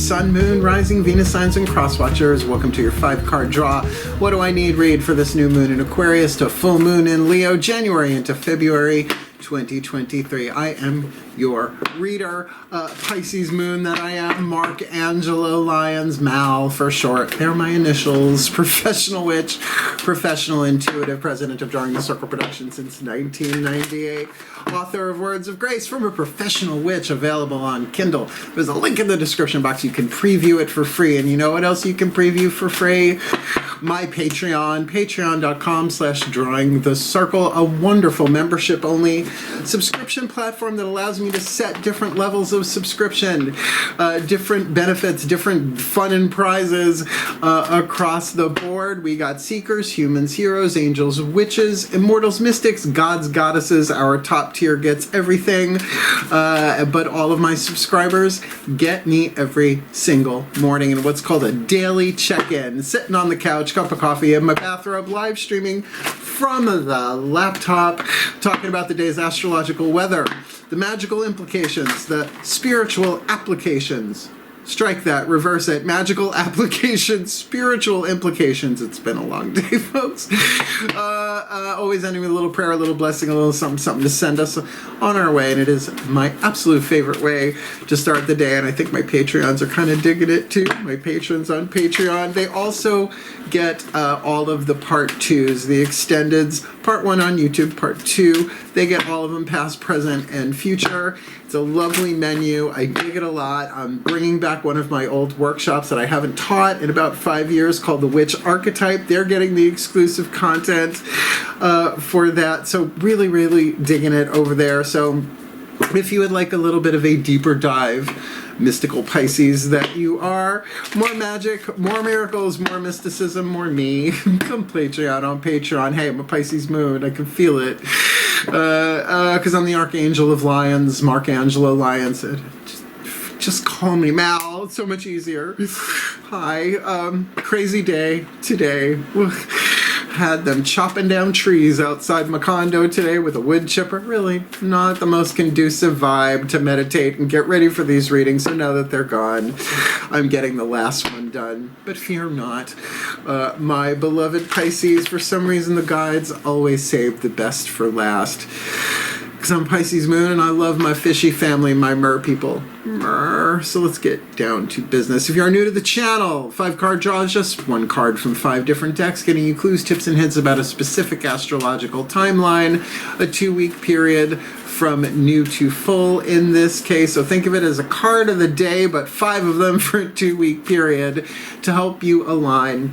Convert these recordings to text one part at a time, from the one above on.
Sun, Moon, Rising, Venus signs, and cross watchers. Welcome to your 5-card draw. What do I need read for this new moon in Aquarius to full moon in Leo, January into February 2023. I am your reader. Pisces moon that I am. Mark, Angelo, Lyons, Mal for short. They're my initials. Professional witch, professional intuitive, president of Drawing the Circle Productions since 1998. Author of Words of Grace from a Professional Witch, available on Kindle. There's a link in the description box. You can preview it for free. And you know what else you can preview for free? My Patreon, patreon.com/drawing the circle, a wonderful membership only subscription platform that allows me to set different levels of subscription, different benefits, different fun and prizes across the board. We got seekers, humans, heroes, angels, witches, immortals, mystics, gods, goddesses. Our top tier gets everything, but all of my subscribers get me every single morning in what's called a daily check-in, sitting on the couch, cup of coffee in my bathrobe, live streaming from the laptop, talking about the day's astrological weather, the magical implications, the spiritual applications. Strike that, reverse it. Magical applications, spiritual implications. It's been a long day, folks. Always ending with a little prayer, a little blessing, a little something to send us on our way. And it is my absolute favorite way to start the day. And I think my Patreons are kind of digging it too. My patrons on Patreon. They also get all of the part 2s, the extendeds. Part 1 on YouTube, part 2. They get all of them, past, present, and future. It's a lovely menu. I dig it a lot. I'm bringing back one of my old workshops that I haven't taught in about 5 years called the Witch Archetype. They're getting the exclusive content for that. So really, really digging it over there. So if you would like a little bit of a deeper dive, mystical Pisces that you are, more magic, more miracles, more mysticism, more me, come Patreon on Patreon. Hey, I'm a Pisces moon. I can feel it. Because I'm the Archangel of Lyons, Mark Angelo Lyons. Just call me Mal. It's so much easier. Hi. Crazy day today. Had them chopping down trees outside my condo today with a wood chipper. Really not the most conducive vibe to meditate and get ready for these readings. So now that they're gone, I'm getting the last one done. But fear not. My beloved Pisces, for some reason the guides always save the best for last. Because I'm Pisces moon and I love my fishy family, my mer people. Mer. So let's get down to business. If you are new to the channel, 5-card draw is just 1 card from 5 different decks, getting you clues, tips, and hints about a specific astrological timeline, a 2-week period from new to full in this case. So think of it as a card of the day, but 5 of them for a 2-week period to help you align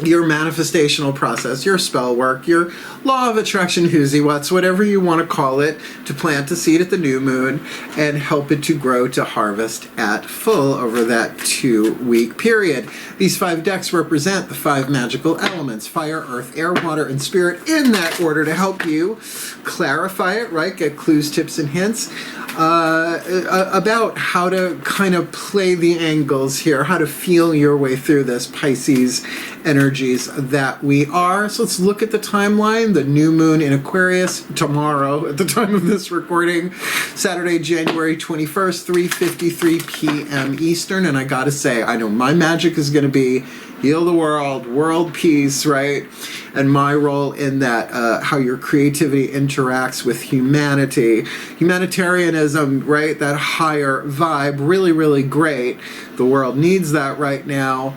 your manifestational process, your spell work, your law of attraction, whoozy what's, whatever you want to call it, to plant a seed at the new moon and help it to grow to harvest at full over that 2-week period. These 5 decks represent the 5 magical elements: fire, earth, air, water, and spirit, in that order, to help you clarify it, right? Get clues, tips, and hints about how to kind of play the angles here, how to feel your way through this Pisces energies that we are. So let's look at the timeline. The new moon in Aquarius tomorrow at the time of this recording, Saturday, January 21st, 3:53 p.m. Eastern. And I gotta say, I know my magic is gonna be heal the world, world peace, right? And my role in that, how your creativity interacts with humanity. Humanitarianism, right? That higher vibe, really, really great. The world needs that right now.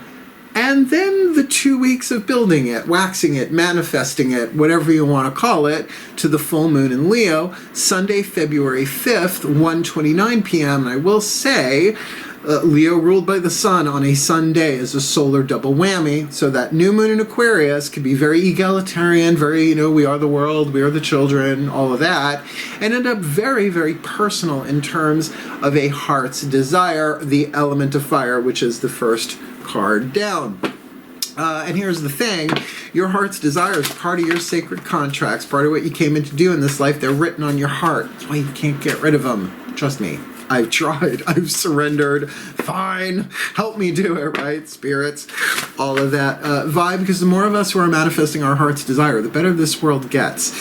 And then the 2 weeks of building it, waxing it, manifesting it, whatever you want to call it, to the full moon in Leo, Sunday, February 5th, 1:29 p.m. And I will say, Leo ruled by the sun on a Sunday is a solar double whammy. So that new moon in Aquarius can be very egalitarian, very, we are the world, we are the children, all of that, and end up very, very personal in terms of a heart's desire, the element of fire, which is the first card down. And here's the thing, your heart's desire is part of your sacred contracts, part of what you came in to do in this life. They're written on your heart. That's why you can't get rid of them. Trust me. I've tried, I've surrendered, fine, help me do it, right? Spirits, all of that vibe, because the more of us who are manifesting our heart's desire, the better this world gets,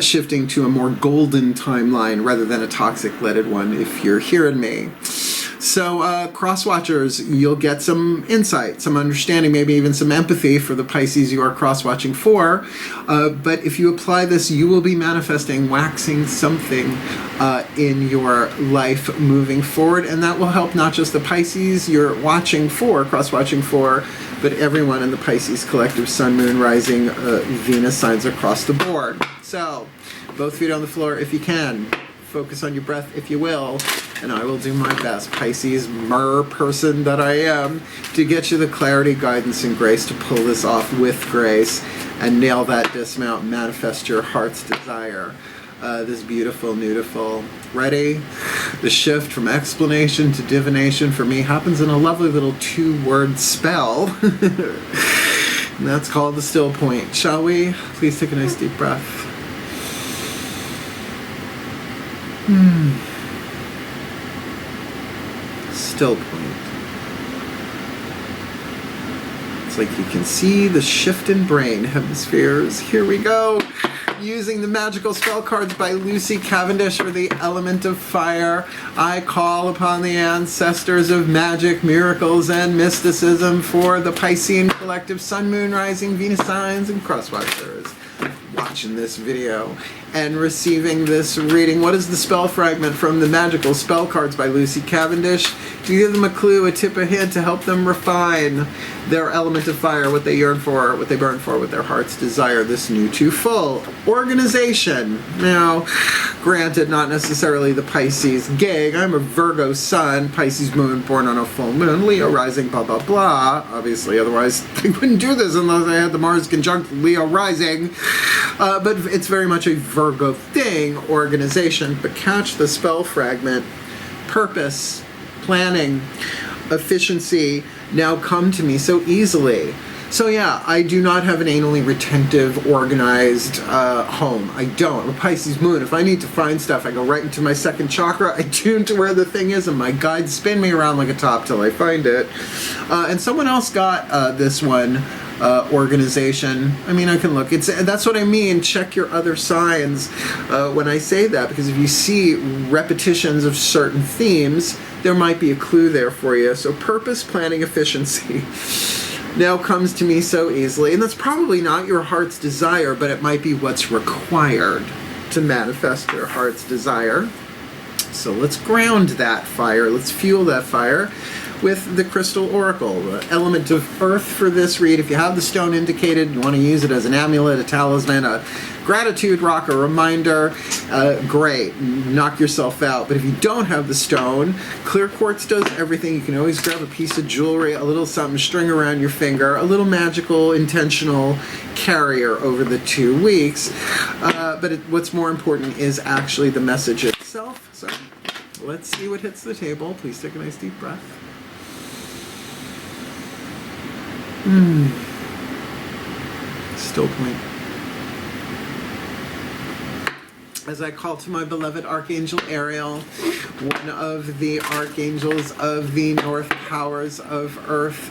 shifting to a more golden timeline rather than a toxic leaded one, if you're hearing me. So cross-watchers, you'll get some insight, some understanding, maybe even some empathy for the Pisces you are cross-watching for. But if you apply this, you will be manifesting, waxing something in your life moving forward. And that will help not just the Pisces you're watching for, cross-watching for, but everyone in the Pisces collective Sun, Moon, Rising, Venus signs across the board. So both feet on the floor if you can. Focus on your breath if you will, and I will do my best, Pisces mer person that I am, to get you the clarity, guidance, and grace to pull this off with grace and nail that dismount, manifest your heart's desire. This beautiful, beautiful. Ready? The shift from explanation to divination for me happens in a lovely little 2-word spell. And that's called the still point. Shall we? Please take a nice deep breath. Still point. It's like you can see the shift in brain hemispheres. Here we go. Using the magical spell cards by Lucy Cavendish for the element of fire, I call upon the ancestors of magic, miracles, and mysticism for the Piscean collective Sun, Moon, Rising, Venus signs, and crosswatchers watching this video and receiving this reading. What is the spell fragment from the magical spell cards by Lucy Cavendish to give them a clue, a tip, a hint to help them refine their element of fire, what they yearn for, what they burn for, what their hearts desire, this new to full organization. Now, granted, not necessarily the Pisces gig. I'm a Virgo sun, Pisces moon, born on a full moon, Leo rising, blah, blah, blah. Obviously, otherwise I wouldn't do this unless I had the Mars conjunct Leo rising. But it's very much a Virgo thing, organization. But catch the spell fragment. Purpose, planning, efficiency now come to me so easily. So yeah, I do not have an anally retentive, organized home. I don't. I'm a Pisces moon. If I need to find stuff, I go right into my second chakra. I tune to where the thing is, and my guides spin me around like a top till I find it. And someone else got this one. Organization. I mean, I can look. That's what I mean. Check your other signs when I say that, because if you see repetitions of certain themes, there might be a clue there for you. So purpose, planning, efficiency now comes to me so easily. And that's probably not your heart's desire, but it might be what's required to manifest your heart's desire. So let's ground that fire. Let's fuel that fire with the Crystal Oracle, the element of earth for this read. If you have the stone indicated, you want to use it as an amulet, a talisman, a gratitude rock, a reminder, great, knock yourself out. But if you don't have the stone, clear quartz does everything. You can always grab a piece of jewelry, a little something, string around your finger, a little magical, intentional carrier over the 2 weeks. But what's more important is actually the message itself. So let's see what hits the table. Please take a nice deep breath. Still point. As I call to my beloved Archangel Ariel, one of the archangels of the North powers of Earth,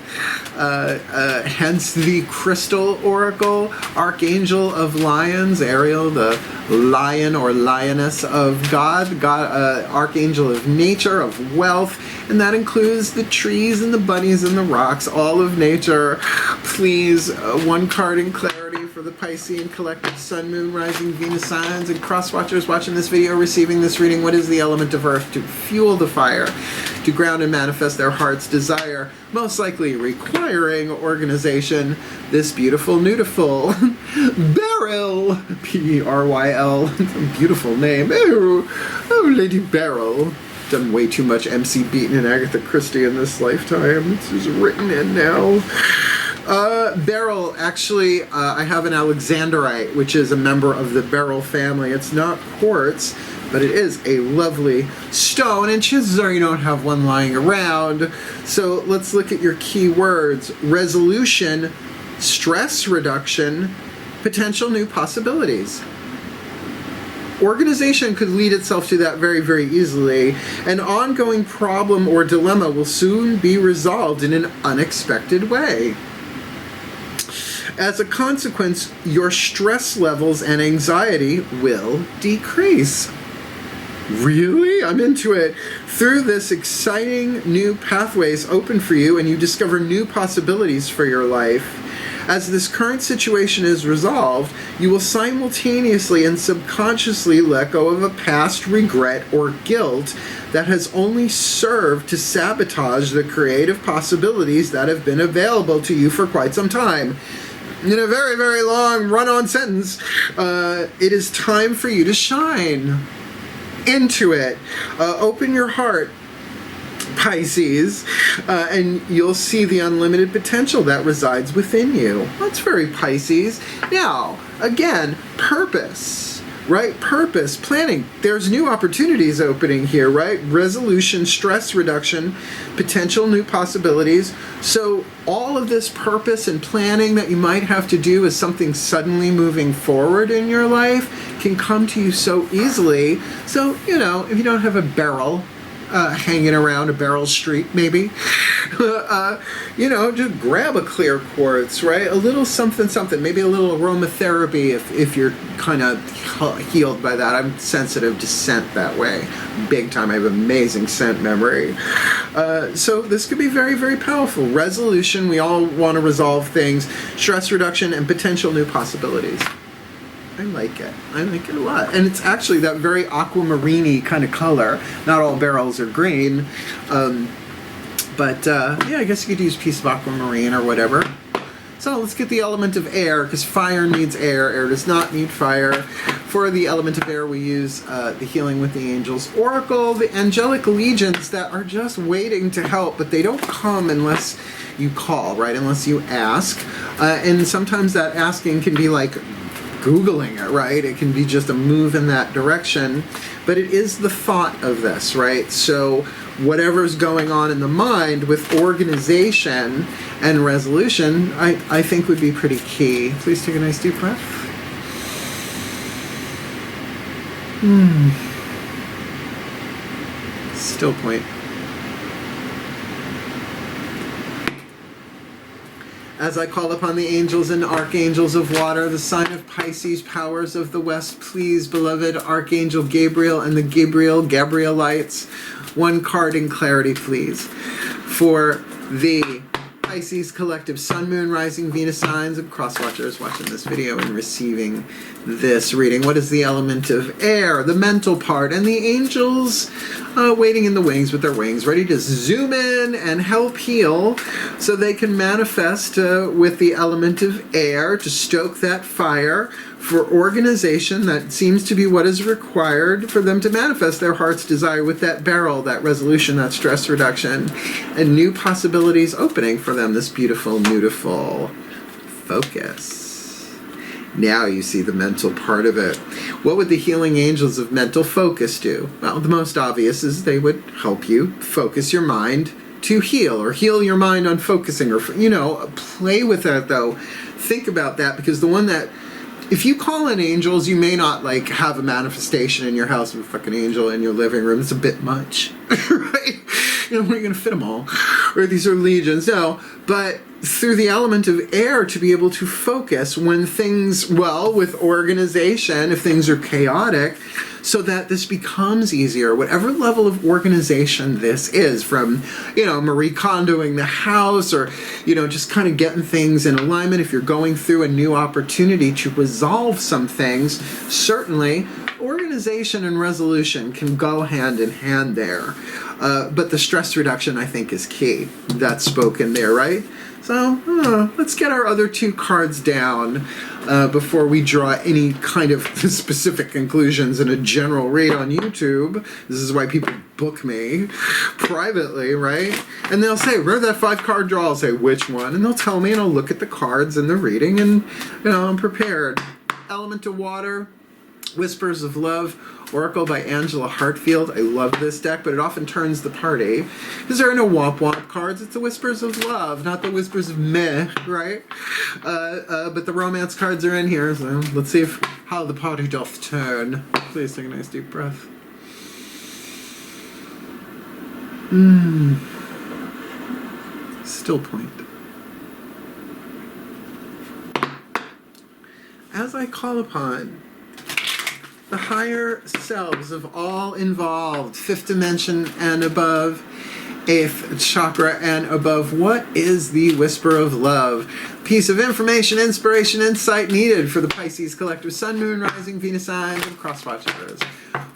hence the Crystal Oracle, Archangel of Lyons, Ariel, the lion or lioness of God, Archangel of nature, of wealth, and that includes the trees and the bunnies and the rocks, all of nature. Please, one card in clarity for the Piscean collective Sun, Moon, Rising, Venus signs, and cross-watchers watching this video, receiving this reading. What is the element of earth to fuel the fire, to ground and manifest their heart's desire, most likely requiring organization? This beautiful, beautiful Beryl, P-E-R-Y-L, beautiful name. Oh, Lady Beryl. Done way too much MC Beaton and Agatha Christie in this lifetime. This is written in now. Beryl, actually, I have an alexandrite, which is a member of the Beryl family. It's not quartz, but it is a lovely stone, and chances are you don't have one lying around. So let's look at your key words. Resolution, stress reduction, potential new possibilities. Organization could lead itself to that very, very easily. An ongoing problem or dilemma will soon be resolved in an unexpected way. As a consequence, your stress levels and anxiety will decrease. Really? I'm into it. Through this exciting new pathways open for you, and you discover new possibilities for your life. As this current situation is resolved, you will simultaneously and subconsciously let go of a past regret or guilt that has only served to sabotage the creative possibilities that have been available to you for quite some time. In a very, very long run-on sentence, it is time for you to shine into it. Open your heart, Pisces, and you'll see the unlimited potential that resides within you. That's very Pisces. Now, again, purpose, right? Purpose, planning. There's new opportunities opening here, right? Resolution, stress reduction, potential new possibilities. So all of this purpose and planning that you might have to do as something suddenly moving forward in your life can come to you so easily. So, you know, if you don't have a Beryl hanging around a Beryl Street, maybe, you know, just grab a clear quartz, right? A little something, maybe a little aromatherapy if you're kind of healed by that. I'm sensitive to scent that way, big time. I have amazing scent memory. So this could be very, very powerful. Resolution, we all want to resolve things, stress reduction, and potential new possibilities. I like it. I like it a lot. And it's actually that very aquamarine-y kind of color. Not all Beryls are green. But yeah, I guess you could use a piece of aquamarine or whatever. So let's get the element of air, because fire needs air. Air does not need fire. For the element of air, we use the Healing with the Angels Oracle, the angelic legions that are just waiting to help, but they don't come unless you call, right? Unless you ask. And sometimes that asking can be like Googling it, right? It can be just a move in that direction, but it is the thought of this, right? So whatever's going on in the mind with organization and resolution, I think would be pretty key. Please take a nice deep breath. Still point. As I call upon the angels and archangels of water, the sign of Pisces, powers of the west, please, beloved Archangel Gabriel and the Gabrielites, one card in clarity, please, for the Pisces collective Sun, Moon, Rising, Venus signs and cross watchers watching this video and receiving this reading. What is the element of air? The mental part, and the angels waiting in the wings with their wings, ready to zoom in and help heal so they can manifest with the element of air to stoke that fire for organization. That seems to be what is required for them to manifest their heart's desire with that Beryl, that resolution, that stress reduction, and new possibilities opening for them. This beautiful, beautiful focus. Now you see the mental part of it. What would the healing angels of mental focus do? Well, the most obvious is they would help you focus your mind to heal, or heal your mind on focusing, or, you know, play with it though. Think about that, because the one that, if you call in angels, you may not like have a manifestation in your house of a fucking angel in your living room. It's a bit much, right? You know, where are you going to fit them all? Or these are legions. No, but through the element of air to be able to focus when things, well, with organization, if things are chaotic, so that this becomes easier, whatever level of organization this is, from, you know, Marie Kondoing the house, or, you know, just kind of getting things in alignment. If you're going through a new opportunity to resolve some things, certainly organization and resolution can go hand in hand there. But the stress reduction, I think, is key. That's spoken there, right? So let's get our other two cards down before we draw any kind of specific conclusions in a general read on YouTube. This is why people book me privately, right? And they'll say, where's that 5-card draw? I'll say, which one? And they'll tell me, and I'll look at the cards and the reading, and, you know, I'm prepared. Element of water, Whispers of Love, Oracle by Angela Hartfield. I love this deck, but it often turns the party because there are no womp-womp cards. It's the Whispers of Love, not the Whispers of Meh, right? But the romance cards are in here, so let's see how the party doth turn. Please take a nice deep breath. Still point. As I call upon the higher selves of all involved, 5th dimension and above, 8th chakra and above. What is the whisper of love? Piece of information, inspiration, insight needed for the Pisces collective sun, moon, rising, Venus signs, and cross watchers.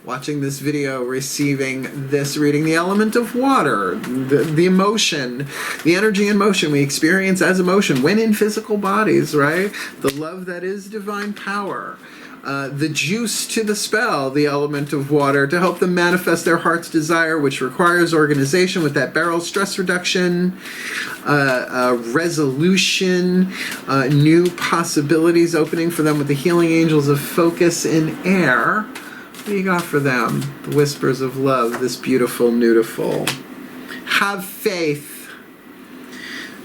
Watching this video, receiving this reading, the element of water, the emotion, the energy and motion we experience as emotion when in physical bodies, right? The love that is divine power. The juice to the spell, the element of water, to help them manifest their heart's desire, which requires organization with that Beryl, stress reduction, resolution, new possibilities opening for them with the healing angels of focus in air. What do you got for them? The whispers of love, this beautiful, beautiful. Have faith.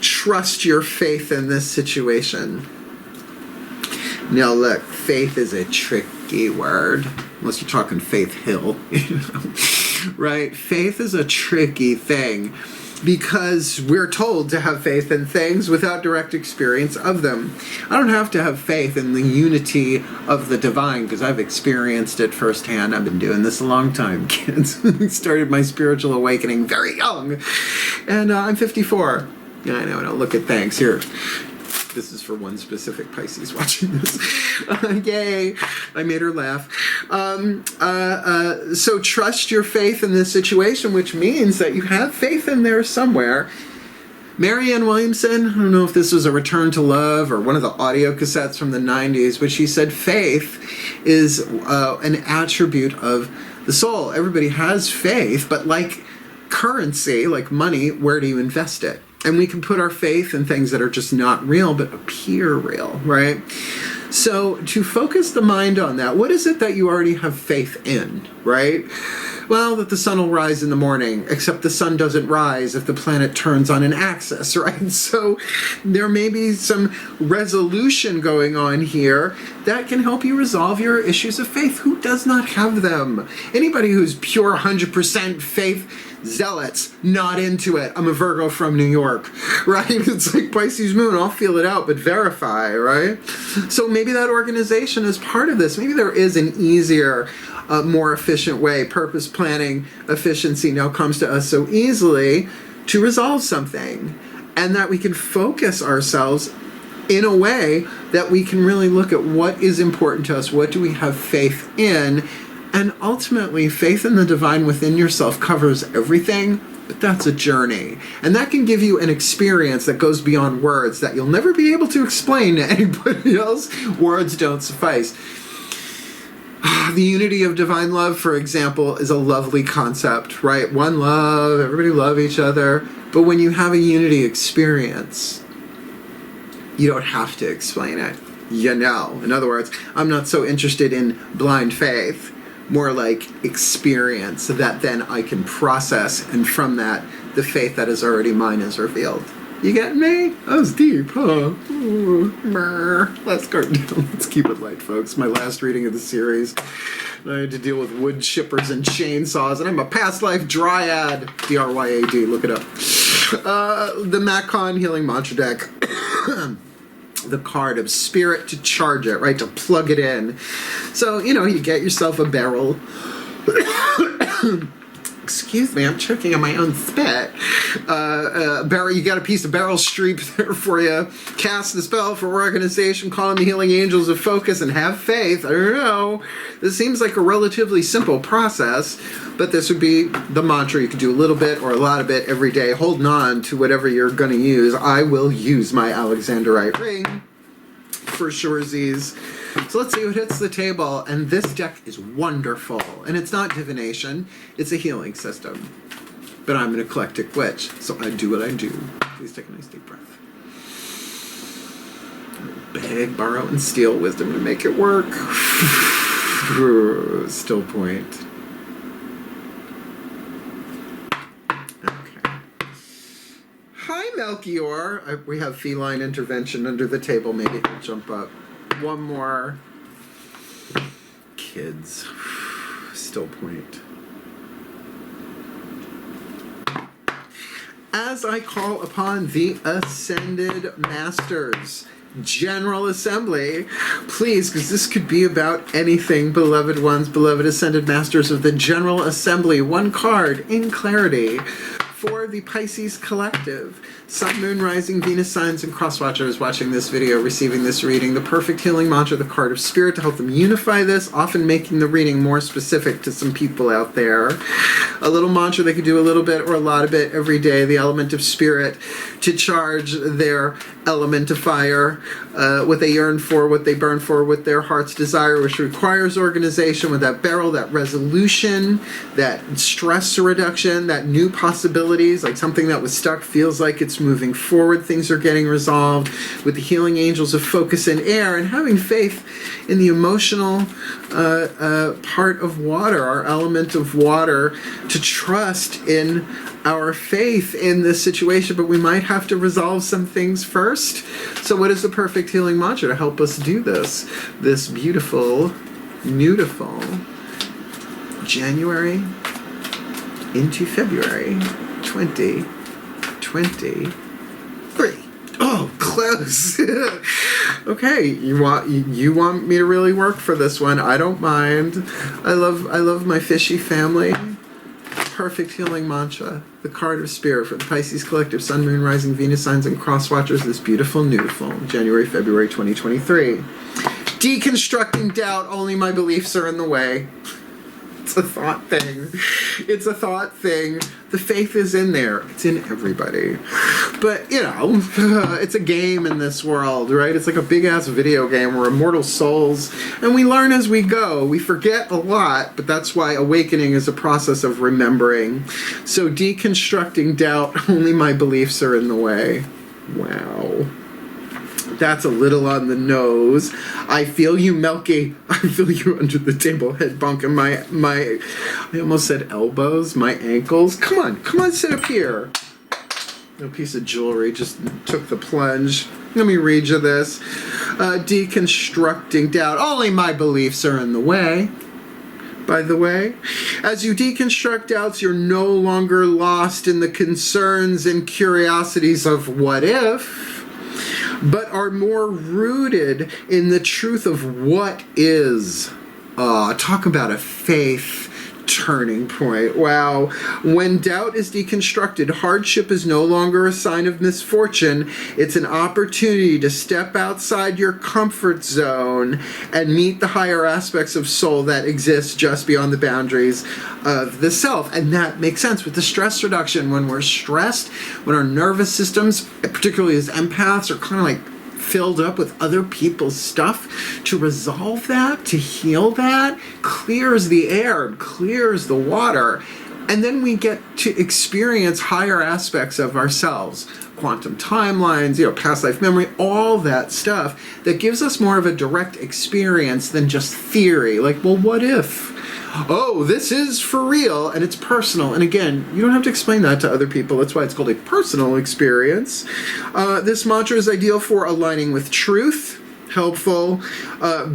Trust your faith in this situation. Now look, faith is a tricky word, unless you're talking Faith Hill, right? Faith is a tricky thing because we're told to have faith in things without direct experience of them. I don't have to have faith in the unity of the divine because I've experienced it firsthand. I've been doing this a long time, kids. Started my spiritual awakening very young, and I'm 54. Yeah, I know, look at thanks here. This is for one specific Pisces watching this. Yay, I made her laugh. So trust your faith in this situation, which means that you have faith in there somewhere. Marianne Williamson, I don't know if this was a Return to Love or one of the audio cassettes from the 90s, but she said faith is an attribute of the soul. Everybody has faith, but like currency, like money, where do you invest it? And we can put our faith in things that are just not real, but appear real, right? So to focus the mind on that, what is it that you already have faith in, right? Well, that the sun will rise in the morning, except the sun doesn't rise if the planet turns on an axis, right? So there may be some resolution going on here that can help you resolve your issues of faith. Who does not have them? Anybody who's pure 100% faith zealots, not into it. I'm a Virgo from New York, right? It's like Pisces moon, I'll feel it out, but verify, right? So maybe that organization is part of this. Maybe there is an easier, more efficient way. Purpose planning, efficiency now comes to us so easily to resolve something, and that we can focus ourselves in a way that we can really look at what is important to us, what do we have faith in. And ultimately, faith in the divine within yourself covers everything, but that's a journey. And that can give you an experience that goes beyond words that you'll never be able to explain to anybody else. Words don't suffice. The unity of divine love, for example, is a lovely concept, right? One love, everybody love each other. But when you have a unity experience, you don't have to explain it. You know. In other words, I'm not so interested in blind faith. More like experience that then I can process, and from that, the faith that is already mine is revealed. You get me? That was deep, huh? Ooh, let's go down. Let's keep it light, folks. My last reading of the series. I had to deal with wood chippers and chainsaws, and I'm a past life dryad. D-R-Y-A-D, look it up. The Macon Healing Mantra Deck. The card of spirit to charge it, right? To plug it in. So, you get yourself a Beryl. Excuse me, I'm choking on my own spit. Beryl, you got a piece of Beryl Streep there for you. Cast the spell for organization, call on the healing angels of focus, and have faith. I don't know. This seems like a relatively simple process, but this would be the mantra. You could do a little bit or a lot of it every day, holding on to whatever you're going to use. I will use my Alexandrite ring for surezies. So let's see what hits the table. And this deck is wonderful. And it's not divination. It's a healing system. But I'm an eclectic witch, so I do what I do. Please take a nice deep breath. Beg, borrow, and steal wisdom to make it work. Still point. Okay. Hi, Melchior. We have feline intervention under the table. Maybe he'll jump up. One more. Kids. Still point. As I call upon the Ascended Masters, General Assembly. Please, because this could be about anything, beloved ones, beloved Ascended Masters of the General Assembly. One card in clarity for the Pisces Collective. Sun, Moon, Rising, Venus signs, and cross-watchers watching this video, receiving this reading. The perfect healing mantra, the card of spirit, to help them unify this, often making the reading more specific to some people out there. A little mantra they could do a little bit or a lot of it every day. The element of spirit to charge their element of fire, what they yearn for, what they burn for, what their heart's desire, which requires organization with that Beryl, that resolution, that stress reduction, that new possibilities, like something that was stuck feels like it's moving forward, things are getting resolved, with the healing angels of focus and air, and having faith in the emotional part of water, our element of water, to trust in our faith in this situation, but we might have to resolve some things first. So what is the perfect healing mantra to help us do this? This beautiful, beautiful January into February 2023. Oh, close. Okay, you want me to really work for this one? I don't mind. I love my fishy family. Perfect healing mantra, the card of spirit for the Pisces Collective, Sun, Moon, Rising, Venus signs, and cross watchers this beautiful, beautiful January, February 2023. Deconstructing doubt, only my beliefs are in the way. It's a thought thing. It's a thought thing. The faith is in there. It's in everybody. But, you know, it's a game in this world, right? It's like a big-ass video game. We're immortal souls, and we learn as we go. We forget a lot, but that's why awakening is a process of remembering. So deconstructing doubt, only my beliefs are in the way. Wow. That's a little on the nose. I feel you, Melky. I feel you under the table, head bunking my I almost said elbows, my ankles. Come on, sit up here. No piece of jewelry just took the plunge. Let me read you this. Deconstructing doubt. Only my beliefs are in the way. By the way, as you deconstruct doubts, you're no longer lost in the concerns and curiosities of what if, but are more rooted in the truth of what is. Talk about a faith turning point. Wow. When doubt is deconstructed, hardship is no longer a sign of misfortune. It's an opportunity to step outside your comfort zone and meet the higher aspects of soul that exist just beyond the boundaries of the self. And that makes sense with the stress reduction. When we're stressed, when our nervous systems, particularly as empaths, are kind of like filled up with other people's stuff, to resolve that, to heal that, clears the air, clears the water, and then we get to experience higher aspects of ourselves, quantum timelines, past life memory, all that stuff that gives us more of a direct experience than just theory. Like, well, what if? Oh, this is for real, and it's personal. And again, you don't have to explain that to other people. That's why it's called a personal experience. This mantra is ideal for aligning with truth, helpful,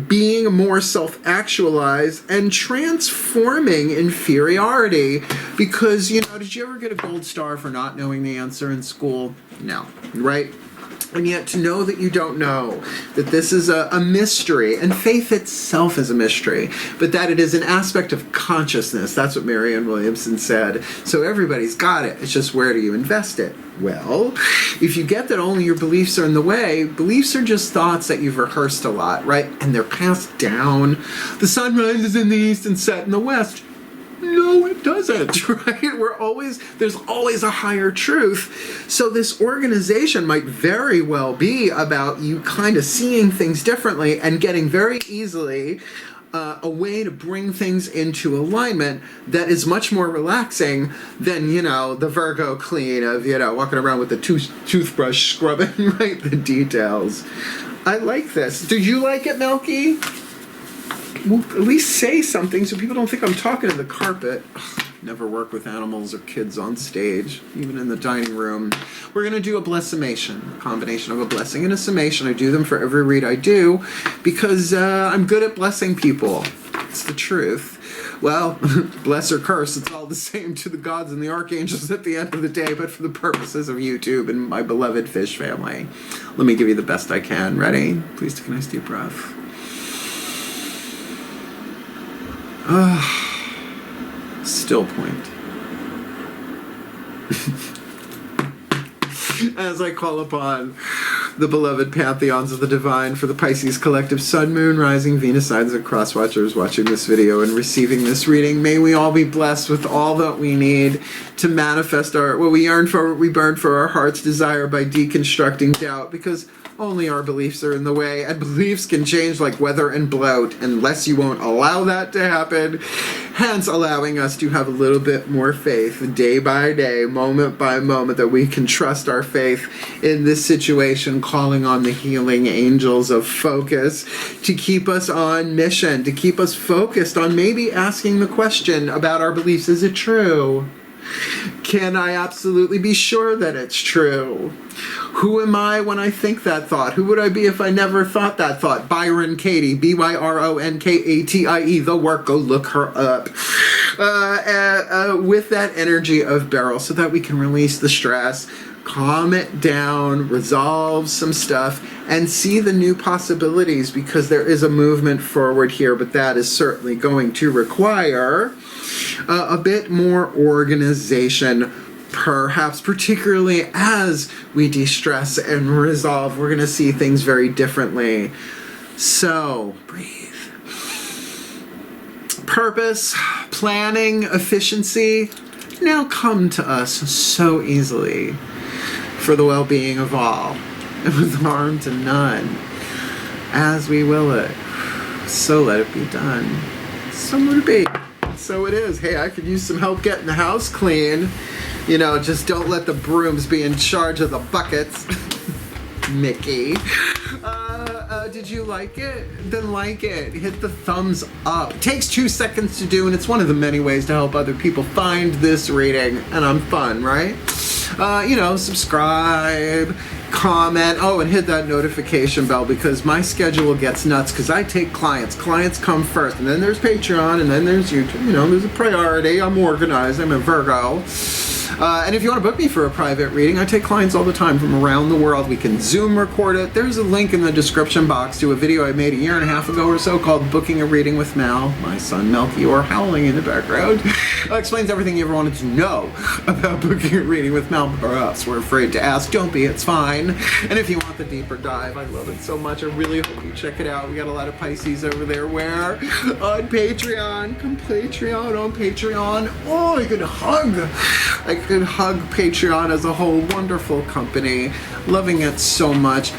being more self-actualized, and transforming inferiority. Because, did you ever get a gold star for not knowing the answer in school? No, right? And yet to know that you don't know, that this is a mystery, and faith itself is a mystery, but that it is an aspect of consciousness. That's what Marianne Williamson said. So everybody's got it. It's just, where do you invest it? Well, if you get that only your beliefs are in the way, beliefs are just thoughts that you've rehearsed a lot, right? And they're passed down. The sun rises in the east and sets in the west. No, it doesn't, right? There's always a higher truth. So this organization might very well be about you kind of seeing things differently and getting very easily a way to bring things into alignment that is much more relaxing than, the Virgo clean of, walking around with the toothbrush scrubbing, right, the details. I like this. Do you like it, Melky? Well, at least say something so people don't think I'm talking to the carpet. Ugh, never work with animals or kids on stage, even in the dining room. We're going to do a blessimation, a combination of a blessing and a summation. I do them for every read I do because I'm good at blessing people. It's the truth. well, bless or curse, it's all the same to the gods and the archangels at the end of the day, but for the purposes of YouTube and my beloved fish family, let me give you the best I can. Ready? Please take a nice deep breath. Still point. As I call upon the beloved pantheons of the divine for the Pisces collective sun, moon, rising, Venus signs, and cross watchers watching this video and receiving this reading, may we all be blessed with all that we need to manifest what we yearn for, what we burn for our heart's desire by deconstructing doubt, because only our beliefs are in the way, and beliefs can change like weather and bloat unless you won't allow that to happen, hence allowing us to have a little bit more faith day by day, moment by moment, that we can trust our faith in this situation, calling on the healing angels of focus to keep us on mission, to keep us focused on maybe asking the question about our beliefs. Is it true? Can I absolutely be sure that it's true? Who am I when I think that thought? Who would I be if I never thought that thought? Byron Katie, BYRONKATIE, the work, go look her up. With that energy of Beryl, so that we can release the stress, calm it down, resolve some stuff, and see the new possibilities, because there is a movement forward here, but that is certainly going to require a bit more organization, perhaps, particularly as we de-stress and resolve. We're going to see things very differently. So, breathe. Purpose, planning, efficiency now come to us so easily for the well-being of all, and with harm to none, as we will it. So let it be done. So let it be. So it is. Hey, I could use some help getting the house clean. You know, just don't let the brooms be in charge of the buckets. Mickey. Did you like it? Then like it. Hit the thumbs up. It takes 2 seconds to do, and it's one of the many ways to help other people find this reading. And I'm fun, right? You know, subscribe, comment, and hit that notification bell, because my schedule gets nuts, because I take clients. Clients come first, and then there's Patreon, and then there's YouTube. You know, there's a priority. I'm organized. I'm a Virgo. And if you want to book me for a private reading, I take clients all the time from around the world. We can Zoom record it. There's a link in the description box to a video I made a 1.5 years ago or so called Booking a Reading with Mal. My son Melchior howling in the background. Explains everything you ever wanted to know about booking a reading with Mal. Perhaps we're afraid to ask. Don't be, it's fine. And if you want the deeper dive, I love it so much. I really hope you check it out. We got a lot of Pisces over there. Where? On Patreon. Come Patreon on Patreon. Oh, I could hug. I could hug Patreon as a whole. Wonderful company. Loving it so much.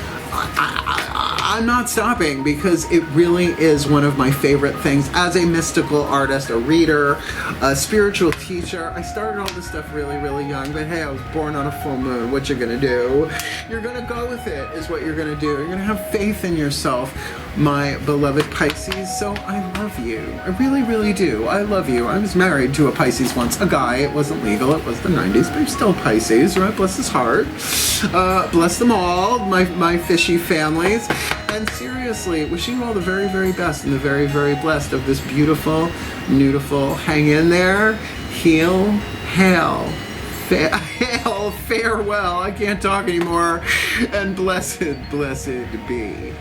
I'm not stopping, because it really is one of my favorite things as a mystical artist, a reader, a spiritual teacher. I started all this stuff really, really young, but hey, I was born on a full moon. What you gonna do? You're gonna go with it, is what you're gonna do. You're gonna have faith in yourself, my beloved Pisces. So I love you. I really, really do. I love you. I was married to a Pisces once, a guy. It wasn't legal. It was the 90s, but he's still Pisces, right? Bless his heart. Bless them all, my fishy families. And seriously, wishing you all the very, very best and the very, very blessed of this beautiful, beautiful, hang in there, heal, hail, hail, farewell, I can't talk anymore, and blessed, blessed be.